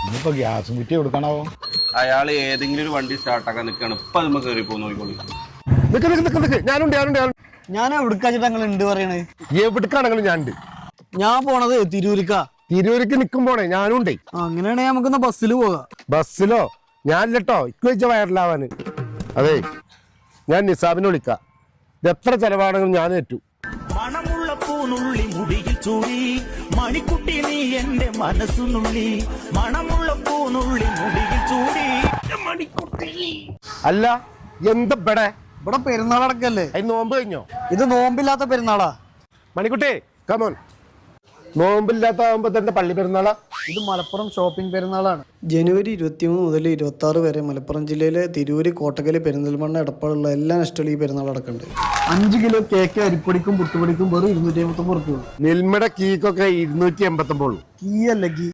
ഇനിയിപ്പോ ഗ്യാസും കുറ്റി കൊടുക്കണവോ? അയാൾ ഏതെങ്കിലും ഒരു വണ്ടി സ്റ്റാർട്ടാക്കാൻ നിൽക്കുകയാണ്. ഇപ്പൊ അതുമ്പോ കയറി പോകുന്ന നോക്കിക്കോളി. ഞാനുണ്ട്. ഞാൻ എവിടുക്കാച്ചിട്ട് ഞങ്ങൾ ഉണ്ട് പറയണേ. എവിടേക്കാണെങ്കിലും ഞാനുണ്ട്. ഞാൻ പോണത് തിരൂരിക്കാ. തിരൂരിക്ക് നിൽക്കുമ്പോണേ ഞാനുണ്ടേ. അങ്ങനെയാണെങ്കിൽ നമുക്കൊന്ന് ബസ്സിൽ പോകാം. ബസ്സിലോ? ഞാനില്ലട്ടോ, ഇക്ക് വെച്ച വയറിലാവാന്. അതെ, ഞാൻ നിസാബിനെ വിളിക്കാം. ഇത് എത്ര ചെലവാണെങ്കിലും ഞാൻ ഏറ്റു. മണമുള്ള പൂനുള്ളി മുടിയിൽ ചൂടി മണിക്കുട്ടി നീ എന്റെ മനസ്സുനുള്ളി. മണമുള്ള പൂനുള്ളി മുടിയിൽ ചൂടി മണിക്കുട്ടി. അല്ല, എന്താ ഇവിടെ പെരുന്നാളടക്കല്ലേ? അതിന് നോമ്പ് കഴിഞ്ഞോ? ഇത് നോമ്പില്ലാത്ത പെരുന്നാളാ. മണിക്കുട്ടി കമോൺ. നോമ്പില്ലാത്താകുമ്പോ തന്നെ പള്ളി പെരുന്നാളാ. ഇത് മലപ്പുറം ഷോപ്പിംഗ് പെരുന്നാളാണ്. ജനുവരി 23 മുതൽ 26 വരെ മലപ്പുറം ജില്ലയിലെ തിരൂര്, കോട്ടക്കല്, പെരിന്തൽമണ്ണ, എടപ്പാളുള്ള എല്ലാ നെസ്റ്റുകളും ഈ പെരുന്നാൾ നടക്കുന്നുണ്ട്. 5 കിലോ കേക്ക് അരിപ്പൊടിക്കും പുട്ടുപൊടിക്കും വെറും 259 റുപ്യ. നിൽമയുടെ കീക്കൊക്കെ 289 ഉള്ളൂ. കീ അല്ല ഗീ.